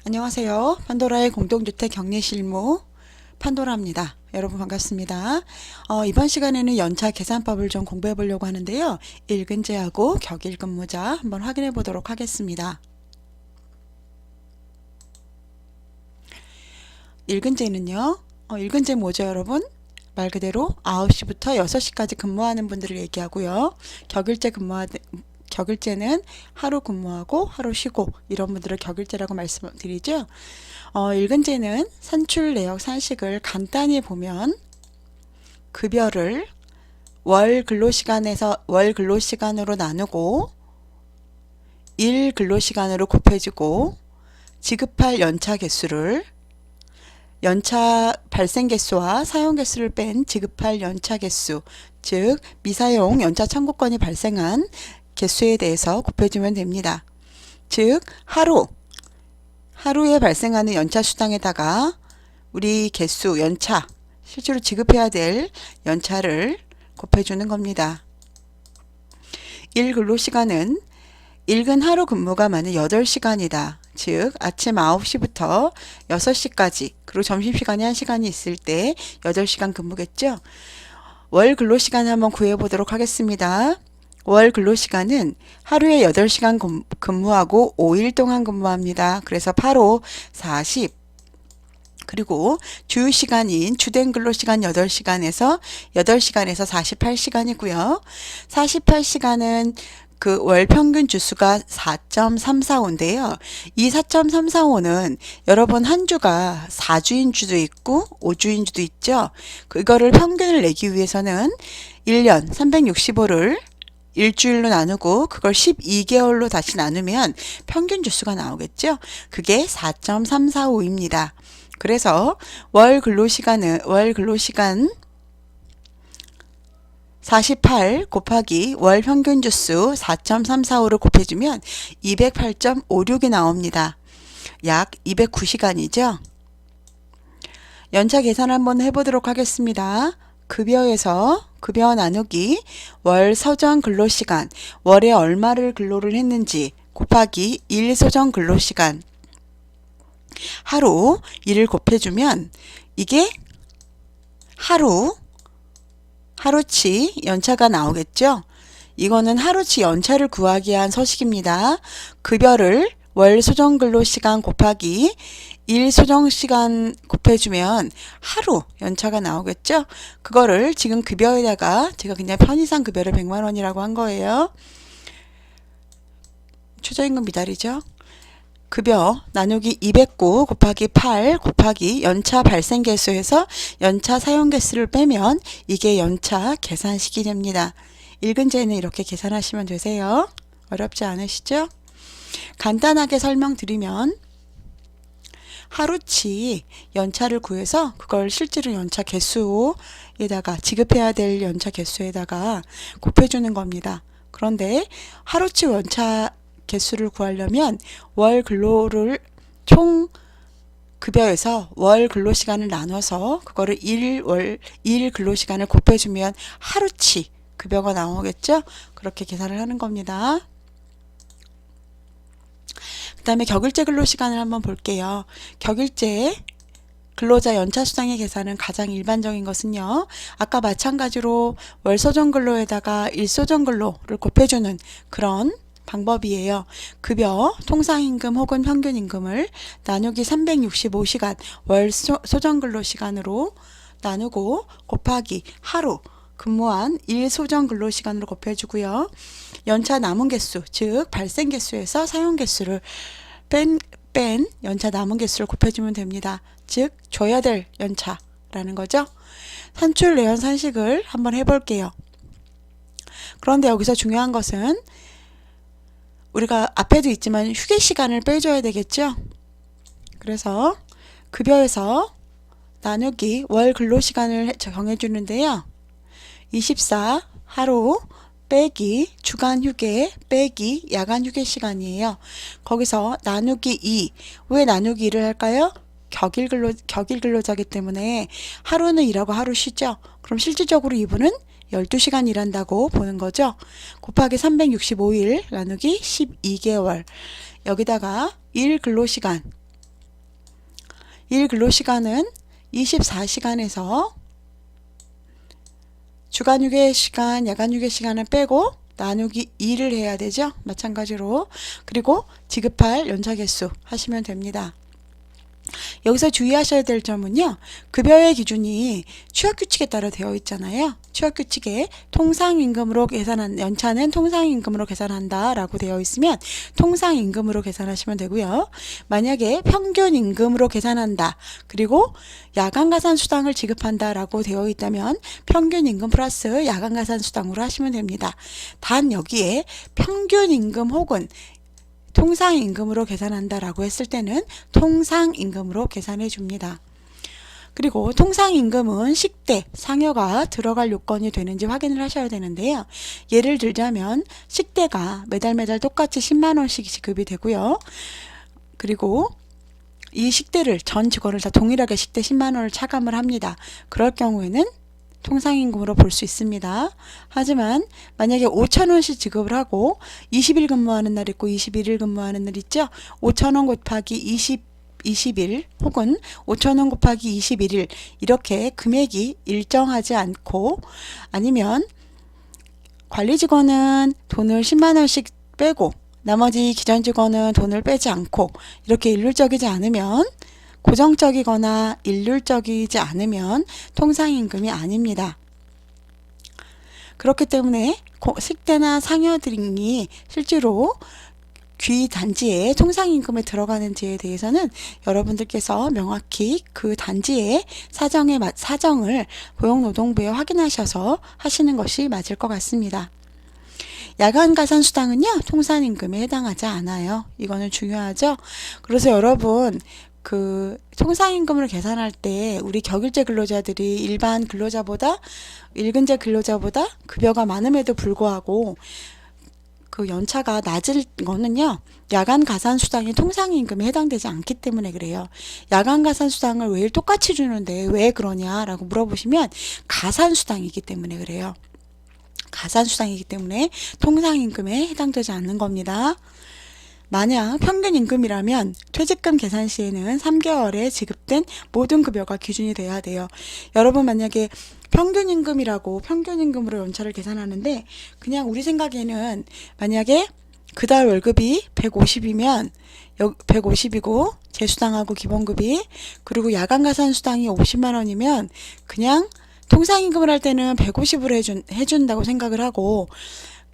안녕하세요. 판도라의 공동주택 격리실무 판도라입니다. 여러분 반갑습니다. 이번 시간에는 연차 계산법을 좀 공부해 보려고 하는데요. 일근제하고 격일근무자 한번 확인해 보도록 하겠습니다. 일근제는요. 일근제 뭐죠, 여러분? 말 그대로 9시부터 6시까지 근무하는 분들을 얘기하고요. 격일제는 하루 근무하고 하루 쉬고 이런 분들을 격일제라고 말씀드리죠. 일근제는 산출 내역 산식을 간단히 보면 급여를 월 근로시간으로 나누고 일 근로시간으로 곱해주고 지급할 연차 개수를 연차 발생 개수와 사용 개수를 뺀 지급할 연차 개수, 즉 미사용 연차 청구권이 발생한 개수에 대해서 곱해주면 됩니다. 즉 하루에 발생하는 연차 수당에다가 우리 개수, 연차, 실제로 지급해야 될 연차를 곱해주는 겁니다. 일 근로시간은 일근 하루 근무가 많은 8시간이다. 즉 아침 9시부터 6시까지 그리고 점심시간이 1시간이 있을 때 8시간 근무겠죠. 월 근로시간을 한번 구해보도록 하겠습니다. 월 근로시간은 하루에 8시간 근무하고 5일 동안 근무합니다. 그래서 8호 40 그리고 주시간인 주된 근로시간 8시간에서 48시간이고요. 48시간은 그 월 평균 주수가 4.345인데요. 이 4.345는 여러분 한 주가 4주인 주도 있고 5주인 주도 있죠. 그거를 평균을 내기 위해서는 1년 365를 일주일로 나누고 그걸 12개월로 다시 나누면 평균 주수가 나오겠죠. 그게 4.345입니다. 그래서 월 근로시간 48 곱하기 월 평균 주수 4.345를 곱해주면 208.56이 나옵니다. 약 209시간이죠. 연차 계산 한번 해보도록 하겠습니다. 급여 나누기 월 서정 근로시간, 월에 얼마를 근로를 했는지 곱하기 일 소정 근로시간, 하루 일을 곱해주면 이게 하루치 연차가 나오겠죠. 이거는 하루치 연차를 구하기 위한 서식입니다. 급여를 월 소정 근로시간 곱하기 일 소정시간 곱해주면 하루 연차가 나오겠죠. 그거를 지금 급여에다가 제가 그냥 편의상 급여를 100만원이라고 한 거예요. 최저임금 미달이죠. 급여 나누기 209 곱하기 8 곱하기 연차 발생 개수에서 연차 사용 개수를 빼면 이게 연차 계산식이 됩니다. 일근제는 이렇게 계산하시면 되세요. 어렵지 않으시죠? 간단하게 설명드리면 하루치 연차를 구해서 그걸 실제로 연차 개수에다가 지급해야 될 연차 개수에다가 곱해주는 겁니다. 그런데 하루치 연차 개수를 구하려면 월 근로를 총 급여에서 월 근로시간을 나눠서 그거를 일 근로시간을 곱해주면 하루치 급여가 나오겠죠? 그렇게 계산을 하는 겁니다. 그 다음에 격일제 근로시간을 한번 볼게요. 격일제 근로자 연차 수당의 계산은 가장 일반적인 것은요. 아까 마찬가지로 월 소정 근로에다가 일 소정 근로를 곱해주는 그런 방법이에요. 급여, 통상임금 혹은 평균임금을 나누기 365시간 월 소정 근로시간으로 나누고 곱하기 하루 근무한 일 소정 근로시간으로 곱해주고요. 연차 남은 개수, 즉 발생 개수에서 사용 개수를 뺀 연차 남은 개수를 곱해주면 됩니다. 즉 줘야 될 연차라는 거죠. 산출 내연 산식을 한번 해볼게요. 그런데 여기서 중요한 것은 우리가 앞에도 있지만 휴게 시간을 빼줘야 되겠죠. 그래서 급여에서 나누기 월 근로시간을 정해주는데요. 24 하루 빼기 주간 휴게 빼기 야간 휴게 시간이에요. 거기서 나누기 2. 왜 나누기 2를 할까요? 격일 근로자기 때문에 하루는 일하고 하루 쉬죠. 그럼 실질적으로 이분은 12시간 일한다고 보는 거죠. 곱하기 365일 나누기 12개월. 여기다가 일 근로시간 일 근로시간은 24시간에서 주간 휴게 시간, 야간 휴게 시간을 빼고 나누기 2를 해야 되죠. 마찬가지로. 그리고 지급할 연차 개수 하시면 됩니다. 여기서 주의하셔야 될 점은요. 급여의 기준이 취업규칙에 따라 되어 있잖아요. 취업규칙에 통상임금으로 계산한 연차는 통상임금으로 계산한다 라고 되어 있으면 통상임금으로 계산하시면 되고요. 만약에 평균임금으로 계산한다. 그리고 야간가산수당을 지급한다 라고 되어 있다면 평균임금 플러스 야간가산수당으로 하시면 됩니다. 단 여기에 평균임금 혹은 통상임금으로 계산한다라고 했을 때는 통상임금으로 계산해 줍니다. 그리고 통상임금은 식대, 상여가 들어갈 요건이 되는지 확인을 하셔야 되는데요. 예를 들자면 식대가 매달 똑같이 10만원씩 지급이 되고요. 그리고 이 식대를 전 직원을 다 동일하게 식대 10만원을 차감을 합니다. 그럴 경우에는 통상임금으로 볼 수 있습니다. 하지만 만약에 5,000원씩 지급을 하고 20일 근무하는 날 있고 21일 근무하는 날 있죠. 5,000원 곱하기 20일 혹은 5,000원 곱하기 21일 이렇게 금액이 일정하지 않고 아니면 관리 직원은 돈을 10만원씩 빼고 나머지 기존 직원은 돈을 빼지 않고 이렇게 일률적이지 않으면 고정적이거나 일률적이지 않으면 통상임금이 아닙니다. 그렇기 때문에 식대나 상여들이 실제로 귀 단지에 통상임금에 들어가는지에 대해서는 여러분들께서 명확히 그 단지의 사정을 고용노동부에 확인하셔서 하시는 것이 맞을 것 같습니다. 야간가산수당은요, 통상임금에 해당하지 않아요. 이거는 중요하죠. 그래서 여러분 그 통상임금을 계산할 때 우리 격일제 근로자들이 일반 근로자보다 일근제 근로자보다 급여가 많음에도 불구하고 그 연차가 낮을 거는요. 야간 가산수당이 통상임금에 해당되지 않기 때문에 그래요. 야간 가산수당을 왜 똑같이 주는데 왜 그러냐라고 물어보시면 가산수당이기 때문에 그래요. 가산수당이기 때문에 통상임금에 해당되지 않는 겁니다. 만약 평균임금이라면 퇴직금 계산 시에는 3개월에 지급된 모든 급여가 기준이 돼야 돼요. 여러분 만약에 평균임금이라고 평균임금으로 연차를 계산하는데 그냥 우리 생각에는 만약에 그달 월급이 150이면 150이고 재수당하고 기본급이 그리고 야간가산수당이 50만 원이면 그냥 통상임금을 할 때는 150으로 해준다고 생각을 하고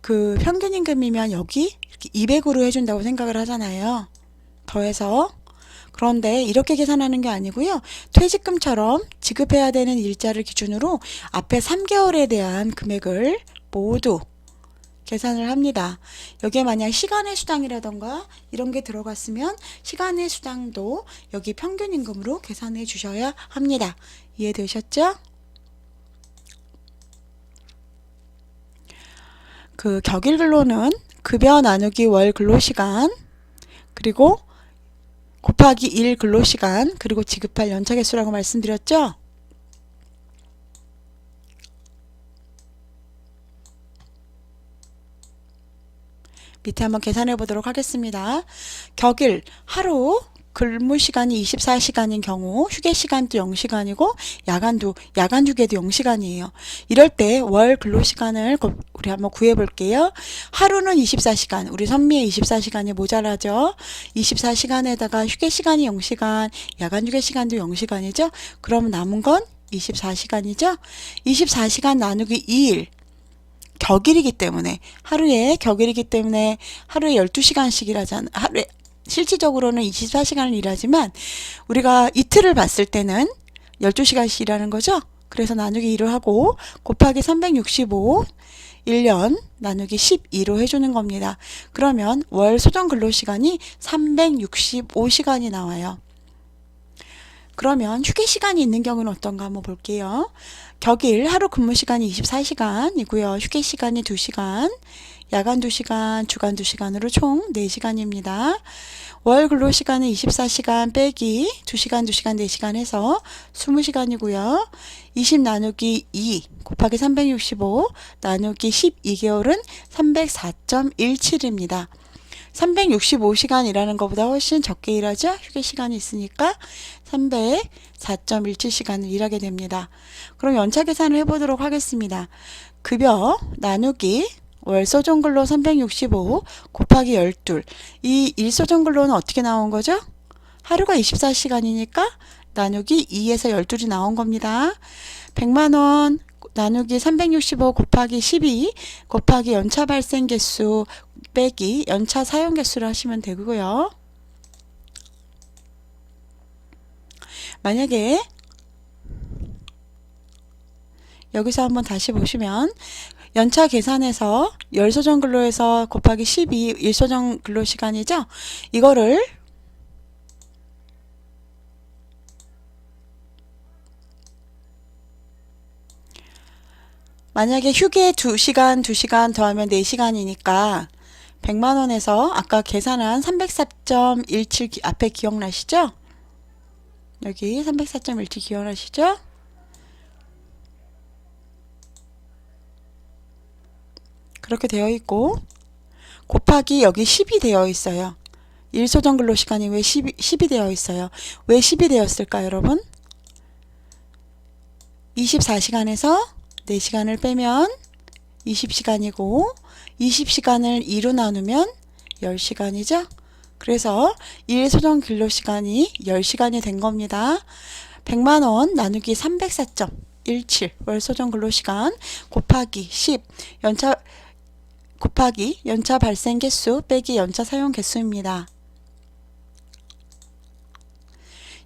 그 평균임금이면 여기 이렇게 200으로 해준다고 생각을 하잖아요. 더해서. 그런데 이렇게 계산하는 게 아니고요. 퇴직금처럼 지급해야 되는 일자를 기준으로 앞에 3개월에 대한 금액을 모두 계산을 합니다. 여기에 만약 시간의 수당이라던가 이런 게 들어갔으면 시간의 수당도 여기 평균임금으로 계산해 주셔야 합니다. 이해되셨죠? 그 격일 근로는 급여 나누기 월 근로시간 그리고 곱하기 1 근로시간 그리고 지급할 연차 개수라고 말씀드렸죠? 밑에 한번 계산해 보도록 하겠습니다. 격일 하루 근무시간이 24시간인 경우 휴게시간도 0시간이고 야간 휴게도 0시간이에요. 이럴 때 월 근로시간을 우리 한번 구해 볼게요. 하루는 24시간, 우리 선미의 24시간이 모자라죠. 24시간에다가 휴게시간이 0시간, 야간 휴게시간도 0시간이죠. 그럼 남은 건 24시간이죠. 24시간 나누기 2일 격일이기 때문에 하루에 12시간씩 일하잖아. 하루에 실질적으로는 24시간을 일하지만 우리가 이틀을 봤을 때는 12시간씩 일하는 거죠. 그래서 나누기 2를 하고 곱하기 365 1년 나누기 12로 해주는 겁니다. 그러면 월 소정 근로시간이 365시간이 나와요. 그러면 휴게시간이 있는 경우는 어떤가 한번 볼게요. 격일 하루 근무시간이 24시간이고요. 휴게시간이 2시간, 야간 2시간, 주간 2시간으로 총 4시간입니다. 월 근로시간은 24시간 빼기 2시간, 2시간, 4시간 해서 20시간이고요. 20 나누기 2 곱하기 365 나누기 12개월은 304.17입니다. 365시간 일하는 것보다 훨씬 적게 일하죠? 휴게 시간이 있으니까 304.17시간을 일하게 됩니다. 그럼 연차 계산을 해보도록 하겠습니다. 급여 나누기 월소정 근로 365 곱하기 12. 이 일소정 근로는 어떻게 나온 거죠? 하루가 24시간이니까 나누기 2에서 12이 나온 겁니다. 100만원 나누기 365 곱하기 12 곱하기 연차 발생 개수 빼기 연차 사용 개수를 하시면 되고요. 만약에 여기서 한번 다시 보시면 연차 계산해서 열소정 근로에서 곱하기 12 일소정 근로 시간이죠. 이거를 만약에 휴게 2시간 더하면 4시간이니까 100만원에서 아까 계산한 304.17 앞에 기억나시죠? 여기 304.17 기억나시죠? 그렇게 되어 있고 곱하기 여기 10이 되어 있어요. 일소정 근로 시간이 왜 10이 되어 있어요? 왜 10이 되었을까요, 여러분? 24시간에서 4시간을 빼면 20시간이고 20시간을 2로 나누면 10시간이죠. 그래서 일소정 근로 시간이 10시간이 된 겁니다. 100만원 나누기 304.17 월소정 근로 시간 곱하기 10 곱하기 연차 발생 개수 빼기 연차 사용 개수입니다.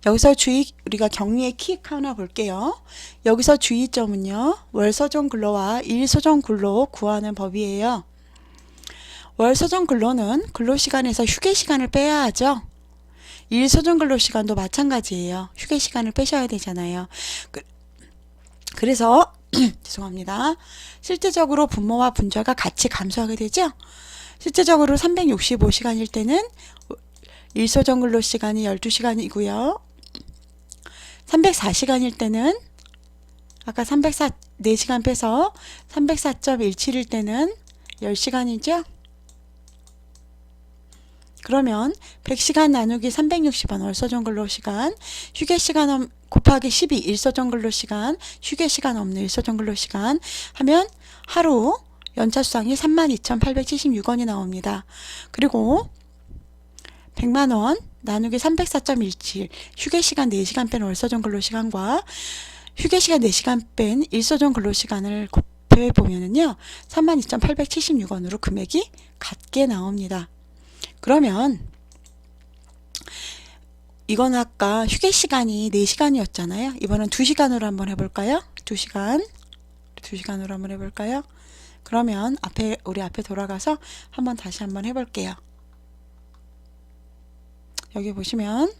여기서 우리가 경리의 킥 하나 볼게요. 여기서 주의점은요. 월소정 근로와 일소정 근로 구하는 법이에요. 월소정 근로는 근로시간에서 휴게시간을 빼야 하죠. 일소정 근로시간도 마찬가지예요. 휴게시간을 빼셔야 되잖아요. 그래서 죄송합니다. 실제적으로 분모와 분자가 같이 감소하게 되죠. 실제적으로 365시간일 때는 일소정 근로시간이 12시간이고요. 304시간일 때는 아까 4시간 빼서 304.17일 때는 10시간이죠. 그러면 100시간 나누기 360원 월소정 근로시간 휴게시간 곱하기 12 일소정 근로시간 휴게시간 없는 일소정 근로시간 하면 하루 연차수당이 32,876원이 나옵니다. 그리고 100만원 나누기 304.17 휴게시간 4시간 뺀 월소정 근로시간과 휴게시간 4시간 뺀 일소정 근로시간을 곱해보면요 32,876원으로 금액이 같게 나옵니다. 그러면 이건 아까 휴게시간이 4시간이었잖아요. 이번엔 2시간으로 한번 해볼까요? 2시간으로 한번 해볼까요? 그러면 우리 앞에 돌아가서 다시 한번 해볼게요. 여기 보시면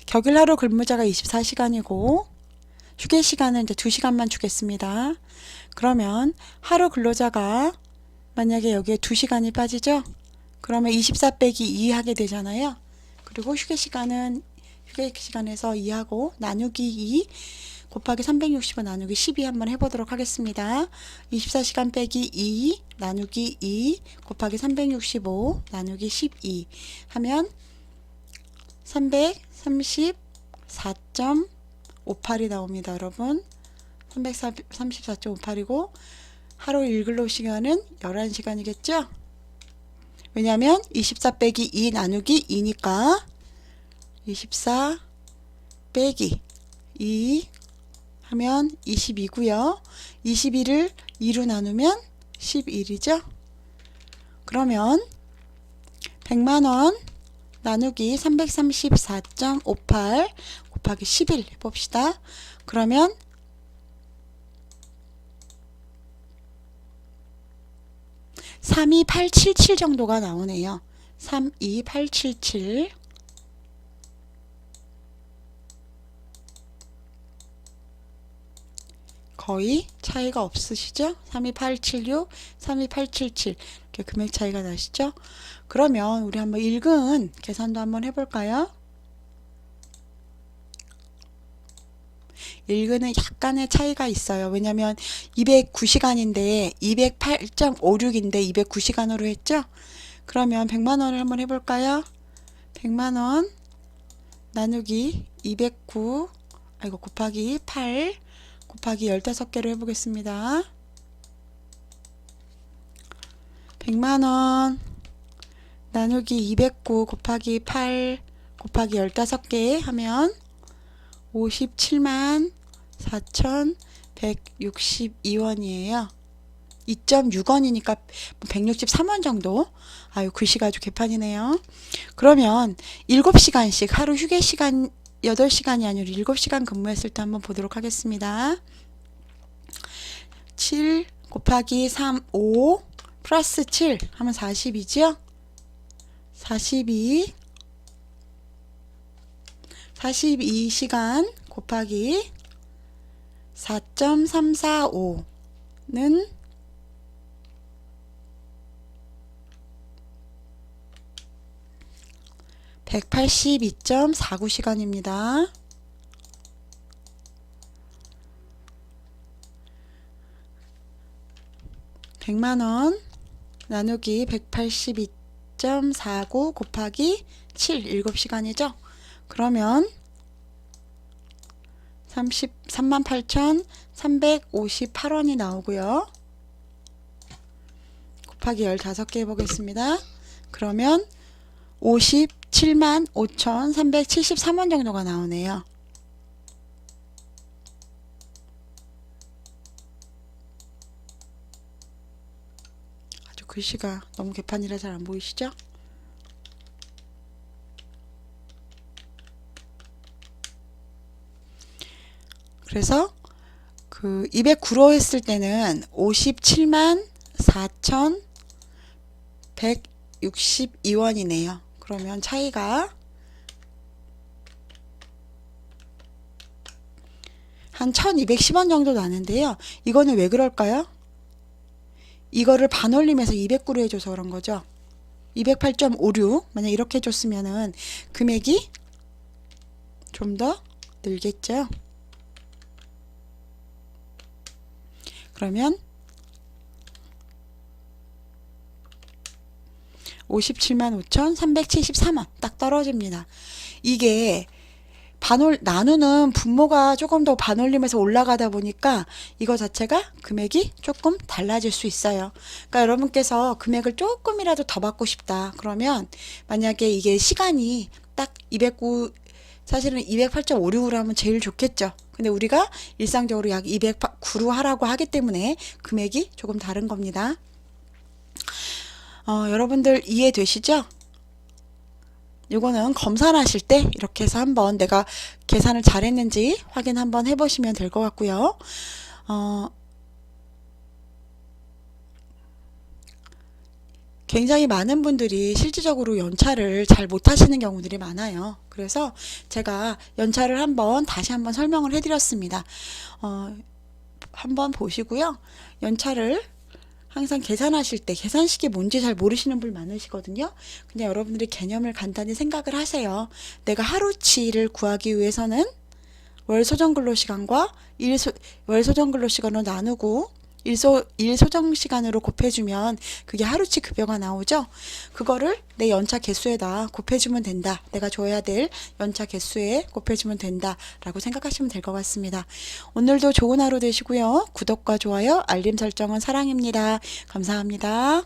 격일 하루 근무자가 24시간이고 휴게시간은 이제 2시간만 주겠습니다. 그러면 하루 근로자가 만약에 여기에 2시간이 빠지죠? 그러면 24 빼기 2 하게 되잖아요. 그리고 휴게시간에서 2하고 나누기 2 곱하기 365 나누기 12 한번 해보도록 하겠습니다. 24시간 빼기 2 나누기 2 곱하기 365 나누기 12 하면 334.58이 나옵니다. 여러분 334.58이고 하루 일근로시간은 11시간이겠죠? 왜냐하면 24 빼기 2 나누기 2니까 24 빼기 2 하면 22고요. 22를 2로 나누면 11이죠. 그러면 100만원 나누기 334.58 곱하기 11 해봅시다. 그러면 32877 정도가 나오네요. 32877 거의 차이가 없으시죠? 32876, 32877 이렇게 금액 차이가 나시죠? 그러면 우리 한번 일근 계산도 한번 해볼까요? 일근은 약간의 차이가 있어요. 왜냐면 209시간인데 208.56인데 209시간으로 했죠? 그러면 100만원을 한번 해볼까요? 100만원 나누기 209 곱하기 8 곱하기 15개로 해보겠습니다. 100만원 나누기 209 곱하기 8 곱하기 15개 하면 57만 4,162원이에요. 2.6원이니까 163원 정도. 아유, 글씨가 아주 개판이네요. 그러면 7시간씩 하루 휴게 시간 8시간이 아니라 7시간 근무했을 때 한번 보도록 하겠습니다. 7 곱하기 3, 5 플러스 7 하면 40이죠? 42시간 곱하기 4.345는 182.49시간입니다. (100만원) 나누기 182.49 곱하기 7 7시간이죠. 그러면 33,358원이 나오고요. 곱하기 15개 해보겠습니다. 그러면 575,373원 정도가 나오네요. 아주 글씨가 너무 개판이라 잘 안 보이시죠? 그래서 그 209로 했을 때는 57만 4,162원이네요. 그러면 차이가 한 1,210원 정도 나는데요. 이거는 왜 그럴까요? 이거를 반올림해서 209로 해줘서 그런 거죠. 208.56 만약 이렇게 해줬으면은 금액이 좀 더 늘겠죠. 그러면 57만 5,373원 딱 떨어집니다. 이게 나누는 분모가 조금 더 반올림해서 올라가다 보니까 이거 자체가 금액이 조금 달라질 수 있어요. 그러니까 여러분께서 금액을 조금이라도 더 받고 싶다. 그러면 만약에 이게 시간이 딱 209, 사실은 208.56으로 하면 제일 좋겠죠. 근데 우리가 일상적으로 약 209로 하라고 하기 때문에 금액이 조금 다른 겁니다. 여러분들 이해되시죠? 이거는 검사를 하실 때 이렇게 해서 한번 내가 계산을 잘했는지 확인 한번 해보시면 될 것 같고요. 굉장히 많은 분들이 실질적으로 연차를 잘 못하시는 경우들이 많아요. 그래서 제가 연차를 다시 한번 설명을 해드렸습니다. 한번 보시고요. 연차를 항상 계산하실 때 계산식이 뭔지 잘 모르시는 분 많으시거든요. 그냥 여러분들이 개념을 간단히 생각을 하세요. 내가 하루치를 구하기 위해서는 월 소정근로시간과 월 소정근로시간으로 나누고 일 소정시간으로 곱해주면 그게 하루치 급여가 나오죠. 그거를 내 연차 개수에다 곱해주면 된다. 내가 줘야 될 연차 개수에 곱해주면 된다 라고 생각하시면 될 것 같습니다. 오늘도 좋은 하루 되시고요. 구독과 좋아요, 알림 설정은 사랑입니다. 감사합니다.